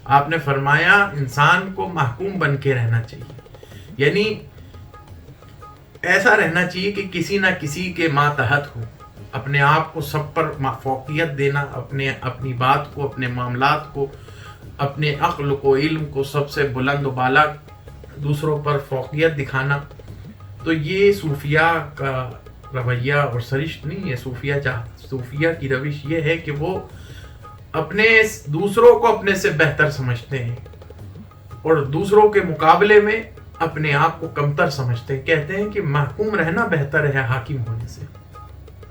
آپ نے فرمایا انسان کو محکوم بن کے رہنا چاہیے، یعنی ایسا رہنا چاہیے کہ کسی نہ کسی کے ماتحت ہو، اپنے آپ کو سب پر فوقیت دینا، اپنی بات کو، اپنے معاملات کو، اپنے عقل کو، علم کو سب سے بلند و بالا، دوسروں پر فوقیت دکھانا. تو یہ صوفیہ کا رویہ اور سرشت نہیں ہے. صوفیہ کی روش یہ ہے کہ وہ اپنے دوسروں کو اپنے سے بہتر سمجھتے ہیں اور دوسروں کے مقابلے میں اپنے آپ کو کمتر سمجھتے ہیں. کہتے ہیں کہ محکوم رہنا بہتر ہے حاکم ہونے سے.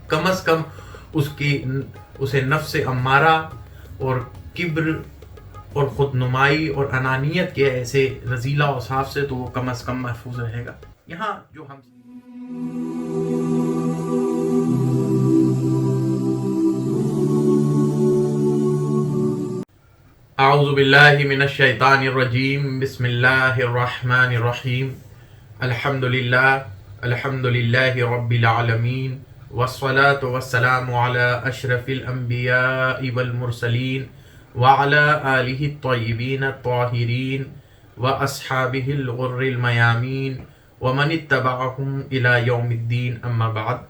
کم از کم اسے نفس امارہ اور کبر اور خود نمائی اور انانیت کے ایسے رذیلہ اوصاف سے تو وہ کم از کم محفوظ رہے گا. یہاں جو ہم اعوذ باللہ من الشیطان الرجیم، بسم اللہ الرحمن الرحیم، الحمد للہ رب العالمین، والصلاة والسلام علی اشرف الانبیاء والمرسلین وعلی آلہ الطیبین الطاہرین واصحابہ الغر المیامین ومن اتبعہم الی یوم الدین. اما بعد،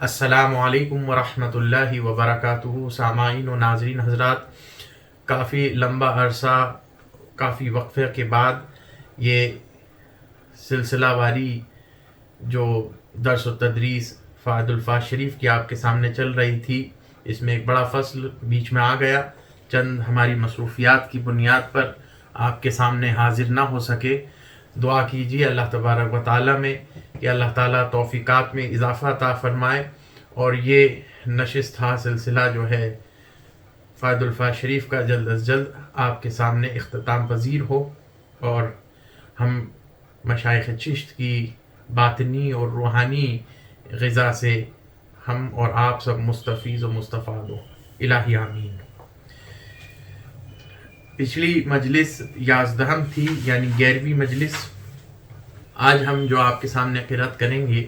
السلام علیکم ورحمۃ اللہ وبرکاتہ. سامعین و ناظرین حضرات، کافی لمبا عرصہ، کافی وقفے کے بعد یہ سلسلہ واری جو درس و تدریس فہد الفاظ شریف کی آپ کے سامنے چل رہی تھی، اس میں ایک بڑا فصل بیچ میں آ گیا. چند ہماری مصروفیات کی بنیاد پر آپ کے سامنے حاضر نہ ہو سکے. دعا کیجیے اللہ تبارک و تعالیٰ میں کہ اللہ تعالیٰ توفیقات میں اضافہ عطا فرمائے اور یہ نشست سلسلہ جو ہے فہد الفاظ شریف کا جلد از جلد آپ کے سامنے اختتام پذیر ہو اور ہم مشائخ چشت کی باطنی اور روحانی غذا سے ہم اور آپ سب مستفیض و مستفاد ہو. الہی آمین. پچھلی مجلس 11 تھی، یعنی 11ویں مجلس. آج ہم جو آپ کے سامنے قرأت کریں گے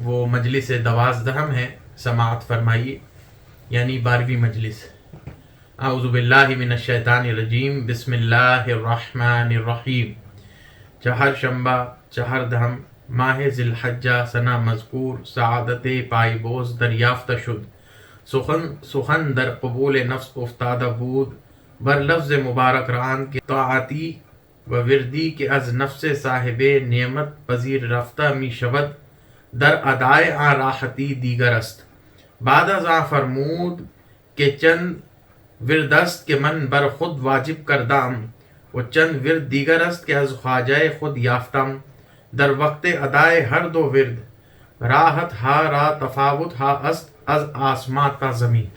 وہ مجلس 12 ہے. سماعت فرمائیے، یعنی 12ویں مجلس. اعوذ باللہ من الشیطان الرجیم، بسم اللہ الرحمن الرحیم. چہر شنبہ، چہر دہم، ماہ ذی الحجہ، سنہ مذکور، سعادت پائی بوز دریافتہ شد. سخن در قبول نفس افتادہ بود، بر لفظ مبارک ران کے طاعتی و وردی کے از نفس صاحب نعمت پذیر رفتہ می شود، در ادائے آن راحتی دیگر است. بعد از آن فرمود کہ چند ورد است کہ من بر خود واجب کردم و چند ورد دیگر است کہ از خواجہ خود یافتم. در وقت ادائے ہر دو ورد راحت ہا را تفاوت ہا است از آسمان تا زمین.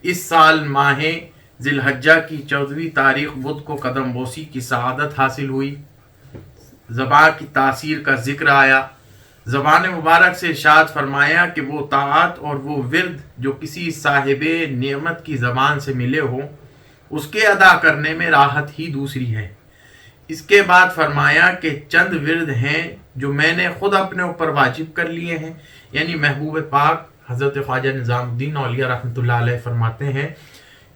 اس سال ماہ ذی الحجہ کی 14ویں تاریخ بدھ کو قدم بوسی کی سعادت حاصل ہوئی. زبان کی تاثیر کا ذکر آیا. زبان مبارک سے ارشاد فرمایا کہ وہ طاعت اور وہ ورد جو کسی صاحب نعمت کی زبان سے ملے ہو، اس کے ادا کرنے میں راحت ہی دوسری ہے. اس کے بعد فرمایا کہ چند ورد ہیں جو میں نے خود اپنے اوپر واجب کر لیے ہیں. یعنی محبوب پاک حضرت خواجہ نظام الدین اولیاء رحمۃ اللہ علیہ فرماتے ہیں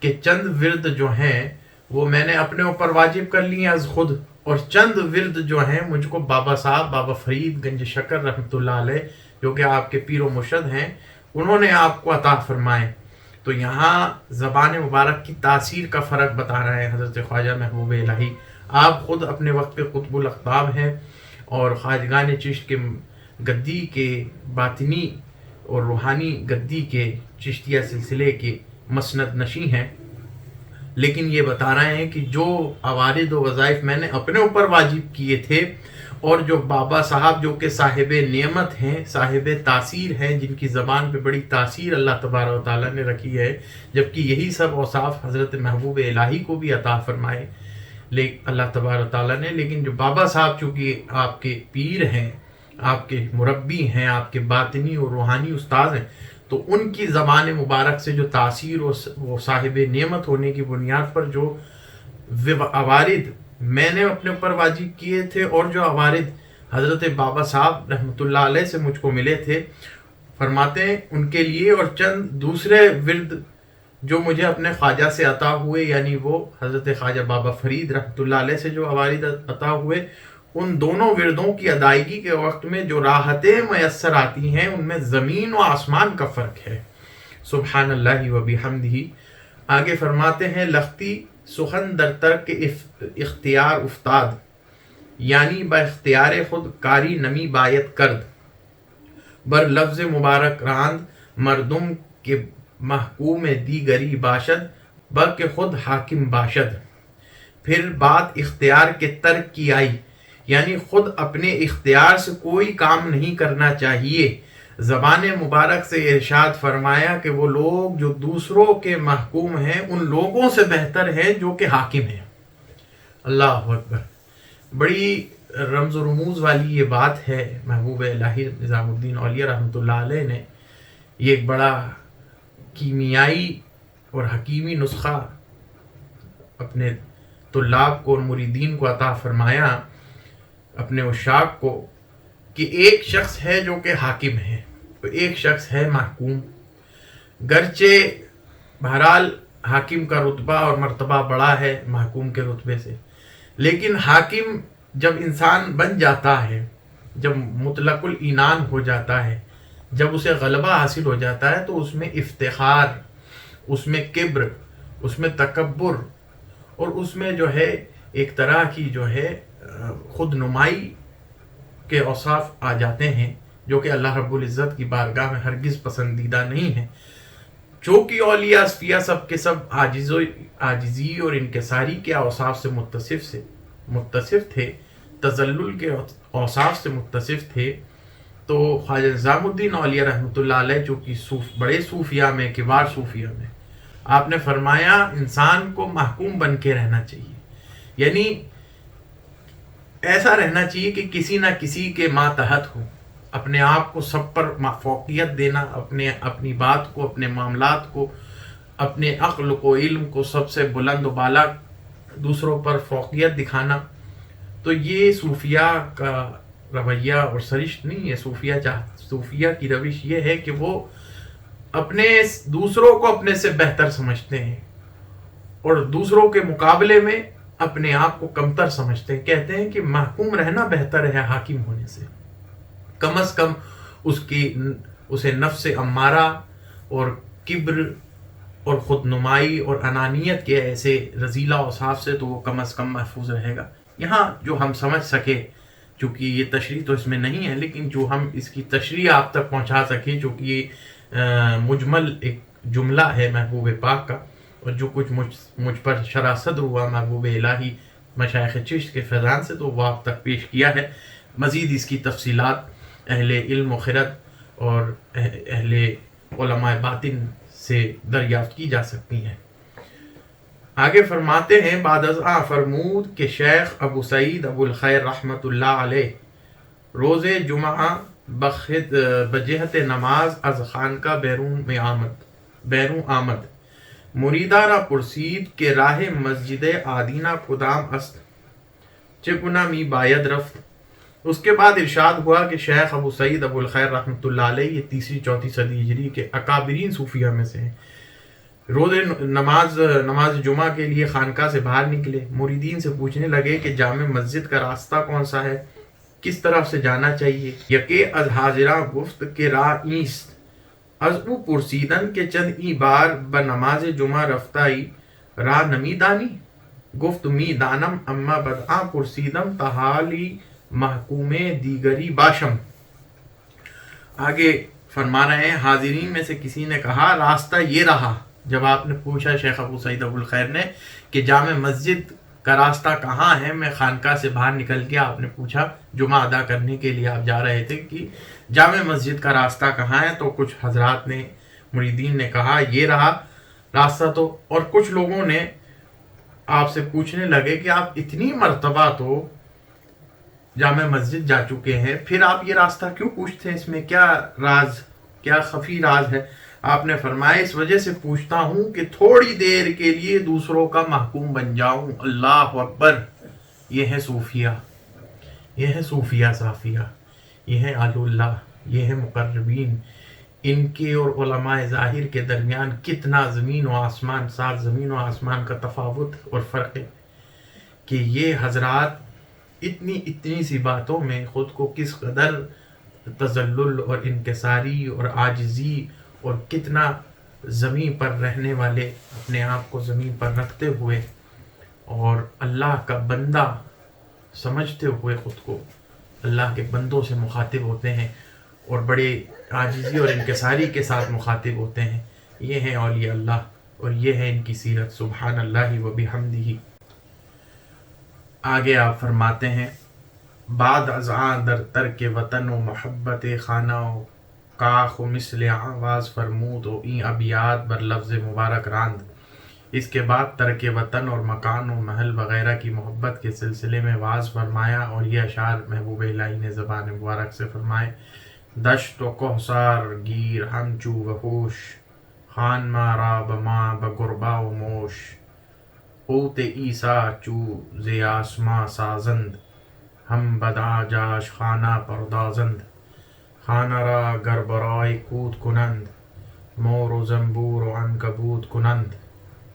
کہ چند ورد جو ہیں وہ میں نے اپنے اوپر واجب کر لیے از خود، اور چند ورد جو ہیں مجھ کو بابا صاحب، بابا فرید گنج شکر رحمۃ اللہ علیہ، جو کہ آپ کے پیر و مرشد ہیں، انہوں نے آپ کو عطا فرمائے. تو یہاں زبان مبارک کی تاثیر کا فرق بتا رہے ہیں حضرت خواجہ محبوب الہی. آپ خود اپنے وقت پہ قطب الاقطاب ہیں اور خواجگان چشت کے گدی کے باطنی اور روحانی گدی کے چشتیہ سلسلے کے مسند نشیں ہیں. لیکن یہ بتا رہے ہیں کہ جو عوارض و وظائف میں نے اپنے اوپر واجب کیے تھے، اور جو بابا صاحب جو کہ صاحب نعمت ہیں، صاحب تاثیر ہیں، جن کی زبان پہ بڑی تاثیر اللہ تبارک و تعالیٰ نے رکھی ہے، جبکہ یہی سب اوصاف حضرت محبوب الہی کو بھی عطا فرمائے اللہ تبارک و تعالیٰ نے. لیکن جو بابا صاحب چونکہ آپ کے پیر ہیں، آپ کے مربی ہیں، آپ کے باطنی اور روحانی استاد ہیں، تو ان کی زبان مبارک سے جو تاثیر وہ صاحب نعمت ہونے کی بنیاد پر جو عوارض میں نے اپنے اوپر واجب کیے تھے اور جو عوارض حضرت بابا صاحب رحمۃ اللہ علیہ سے مجھ کو ملے تھے، فرماتے ہیں ان کے لیے اور چند دوسرے ورد جو مجھے اپنے خواجہ سے عطا ہوئے، یعنی وہ حضرت خواجہ بابا فرید رحمۃ اللہ علیہ سے جو عوارض عطا ہوئے، ان دونوں وردوں کی ادائیگی کے وقت میں جو راحتیں میسر آتی ہیں ان میں زمین و آسمان کا فرق ہے۔ سبحان اللہ و بحمدہ۔ آگے فرماتے ہیں لختی سخن در ترک اختیار افتاد، یعنی با اختیار خود کاری نمی باید کرد، بر لفظ مبارک راند مردم کے محکوم دیگری باشد بلکہ خود حاکم باشد۔ پھر بات اختیار کے ترک کی آئی، یعنی خود اپنے اختیار سے کوئی کام نہیں کرنا چاہیے۔ زبان مبارک سے ارشاد فرمایا کہ وہ لوگ جو دوسروں کے محکوم ہیں ان لوگوں سے بہتر ہیں جو کہ حاکم ہیں۔ اللہ اکبر۔ بڑی رمز و رموز والی یہ بات ہے۔ محبوب الہی نظام الدین اولیاء رحمۃ اللہ علیہ نے یہ ایک بڑا کیمیائی اور حکیمی نسخہ اپنے طلاب کو اور مریدین کو عطا فرمایا، اپنے عشاق کو، کہ ایک شخص ہے جو کہ حاکم ہے، ایک شخص ہے محکوم۔ گرچہ بہرحال حاکم کا رتبہ اور مرتبہ بڑا ہے محکوم کے رتبے سے، لیکن حاکم جب انسان بن جاتا ہے، جب مطلق العنان ہو جاتا ہے، جب اسے غلبہ حاصل ہو جاتا ہے، تو اس میں افتخار، اس میں کبر، اس میں تکبر، اور اس میں جو ہے ایک طرح کی جو ہے خود نمائی کے اوصاف آ جاتے ہیں، جو کہ اللہ رب العزت کی بارگاہ میں ہرگز پسندیدہ نہیں ہیں۔ چونکہ اولیاء اصفیاء سب کے سب عاجزی اور انکساری کے اوصاف سے متصف تھے، تذلل کے اوصاف سے متصف تھے، تو خواجہ نظام الدین اولیاء رحمۃ اللہ علیہ جو کہ بڑے صوفیاء میں، کبار صوفیاء میں، آپ نے فرمایا انسان کو محکوم بن کے رہنا چاہیے، یعنی ایسا رہنا چاہیے کہ کسی نہ کسی کے ماتحت ہو، اپنے آپ کو سب پر فوقیت دینا، اپنی بات کو، اپنے معاملات کو، اپنے عقل کو، علم کو سب سے بلند و بالا دوسروں پر فوقیت دکھانا، تو یہ صوفیاء کا رویہ اور سرشت نہیں ہے۔ صوفیاء کی روش یہ ہے کہ وہ اپنے دوسروں کو اپنے سے بہتر سمجھتے ہیں اور دوسروں کے مقابلے میں اپنے آپ کو کمتر سمجھتے ہیں۔ کہتے ہیں کہ محکوم رہنا بہتر ہے حاکم ہونے سے، کم از کم اسے نفس امارہ اور کبر اور خود نمائی اور انانیت کے ایسے رذیلہ اوصاف سے تو وہ کم از کم محفوظ رہے گا۔ یہاں جو ہم سمجھ سکے، چونکہ یہ تشریح تو اس میں نہیں ہے، لیکن جو ہم اس کی تشریح آپ تک پہنچا سکیں، چونکہ یہ مجمل ایک جملہ ہے محبوب پاک کا، اور جو کچھ مجھ پر شرح صدر ہوا محبوب الہی مشائخ چشت کے فیضان سے، تو وہ آپ تک پیش کیا ہے۔ مزید اس کی تفصیلات اہل علم و خرد اور اہل علماء باطن سے دریافت کی جا سکتی ہیں۔ آگے فرماتے ہیں بعد از فرمود کہ شیخ ابو سعید ابو الخیر رحمۃ اللہ علیہ روز جمعہ بجہت نماز از خانقاہ بیرون آمد، مریدہ را پرسید کہ راہ مسجد آدینہ کدام است، چگنا می باید رفت۔ اس کے بعد ارشاد ہوا کہ شیخ ابو سعید ابو الخیر رحمۃ اللہ علیہ یہ 3ری-4 صدی ہجری کے اکابرین صوفیہ میں سے ہیں، روز نماز جمعہ کے لیے خانقاہ سے باہر نکلے، مریدین سے پوچھنے لگے کہ جامع مسجد کا راستہ کون سا ہے، کس طرف سے جانا چاہیے۔ یکے از حاضرہ گفت کہ راہ ایست، از او پرسیدن کہ چند ای بار بنماز جمعہ رفتائی راہ نمی دانی، گفت می دانم اما بدآ پرسیدم تحالی محکوم دیگری باشم۔ آگے فرما رہے ہیں حاضرین میں سے کسی نے کہا راستہ یہ رہا، جب آپ نے پوچھا شیخ ابو سعید ابو الخیر نے کہ جامع مسجد کا راستہ کہاں ہے، میں خانقاہ سے باہر نکل کے آپ نے پوچھا، جمعہ ادا کرنے کے لیے آپ جا رہے تھے، کہ جامع مسجد کا راستہ کہاں ہے، تو کچھ حضرات نے، مریدین نے کہا یہ رہا راستہ، تو اور کچھ لوگوں نے آپ سے پوچھنے لگے کہ آپ اتنی مرتبہ تو جامع مسجد جا چکے ہیں، پھر آپ یہ راستہ کیوں پوچھتے ہیں، اس میں کیا راز، کیا خفی راز ہے؟ آپ نے فرمایا اس وجہ سے پوچھتا ہوں کہ تھوڑی دیر کے لیے دوسروں کا محکوم بن جاؤں۔ اللہ اکبر۔ یہ ہے صوفیہ، یہ ہے صوفیہ صافیہ، یہ ہے آل اللہ، یہ ہے مقربین، ان کے اور علماء ظاہر کے درمیان کتنا زمین و آسمان، 7 زمین و آسمان کا تفاوت اور فرق ہے کہ یہ حضرات اتنی سی باتوں میں خود کو کس قدر تذلل اور انکساری اور عاجزی اور کتنا زمین پر رہنے والے اپنے آپ کو زمین پر رکھتے ہوئے اور اللہ کا بندہ سمجھتے ہوئے خود کو اللہ کے بندوں سے مخاطب ہوتے ہیں اور بڑے عاجزی اور انکساری کے ساتھ مخاطب ہوتے ہیں. یہ ہیں اولیاء اللہ اور یہ ہے ان کی سیرت. سبحان اللہ و بحمدہ. آگے آپ فرماتے ہیں بعد از آن در ترک وطن و محبت خانہ و کاخ و مثل آواز فرمود و این ابیات بر لفظ مبارک راند. اس کے بعد ترک وطن اور مکان و محل وغیرہ کی محبت کے سلسلے میں واز فرمایا اور یہ اشعار محبوب الہی نے زبان مبارک سے فرمائے. دشت و کوثر گیر ہمچو وحوش خان مارا بما بگربا و موش قوت عیسیٰ چو زی آسما سازند ہم بدا جاش خانہ پردازند خانہ را گربرائے کود کنند مور و زنبور و عنکبوت کنند.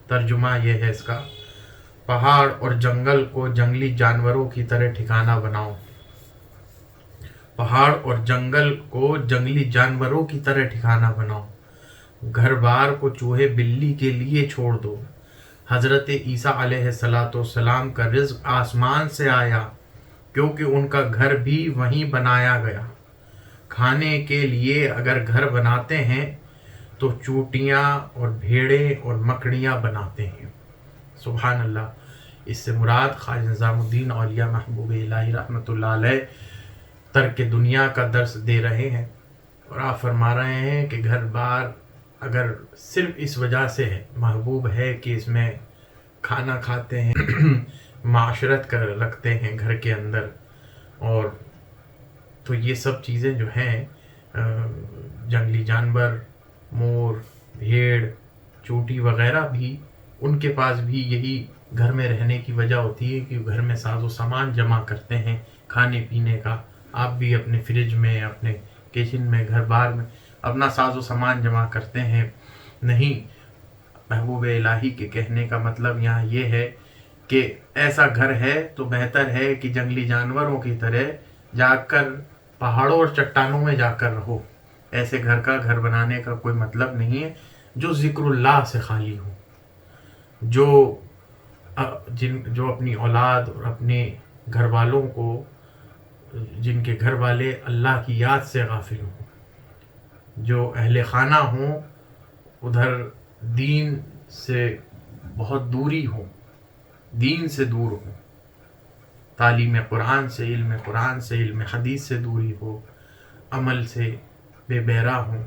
ترجمہ یہ ہے اس کا، پہاڑ اور جنگل کو جنگلی جانوروں کی طرح ٹھکانہ بناؤ. پہاڑ اور جنگل کو جنگلی جانوروں کی طرح ٹھکانہ بناؤ. گھر بار کو چوہے بلی کے لیے چھوڑ دو. حضرت عیسیٰ علیہ السلام کا رزق آسمان سے آیا کیونکہ ان کا گھر بھی وہیں بنایا گیا. کھانے کے لیے اگر گھر بناتے ہیں تو چوٹیاں اور بھیڑیں اور مکڑیاں بناتے ہیں. سبحان اللہ. اس سے مراد خواجہ نظام الدین اولیاء محبوب الہی رحمۃ اللہ علیہ ترک دنیا کا درس دے رہے ہیں اور آپ فرما رہے ہیں کہ گھر بار اگر صرف اس وجہ سے محبوب ہے کہ اس میں کھانا کھاتے ہیں معاشرت کر رکھتے ہیں گھر کے اندر، اور تو یہ سب چیزیں جو ہیں جنگلی جانور، مور، بھیڑ، چوٹی وغیرہ بھی ان کے پاس بھی یہی گھر میں رہنے کی وجہ ہوتی ہے کہ گھر میں ساز و سامان جمع کرتے ہیں کھانے پینے کا. آپ بھی اپنے فریج میں، اپنے کچن میں، گھر بار میں اپنا ساز و سامان جمع کرتے ہیں. نہیں، محبوب الہی کے کہنے کا مطلب یہاں یہ ہے کہ ایسا گھر ہے تو بہتر ہے کہ جنگلی جانوروں کی طرح جا کر پہاڑوں اور چٹانوں میں جا کر رہو. ایسے گھر کا گھر بنانے کا کوئی مطلب نہیں ہے جو ذکر اللہ سے خالی ہو، جو اپنی اولاد اور اپنے گھر والوں کو، جن کے گھر والے اللہ کی یاد سے غافل ہوں، جو اہل خانہ ہوں، ادھر دین سے بہت دوری ہو، دین سے دور ہو، تعلیم قرآن سے، علم حدیث سے دوری ہو، عمل سے بے بہرا ہوں.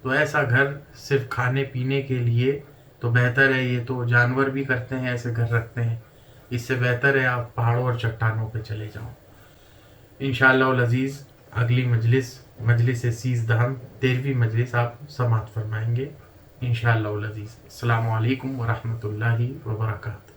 تو ایسا گھر صرف کھانے پینے کے لیے تو بہتر ہے. یہ تو جانور بھی کرتے ہیں، ایسے گھر رکھتے ہیں. اس سے بہتر ہے آپ پہاڑوں اور چٹانوں پہ چلے جاؤ. انشاءاللہ العزیز اگلی مجلس 13ویں مجلس آپ سماعت فرمائیں گے انشاءاللہ العزیز. السلام علیکم ورحمۃ اللہ وبرکاتہ.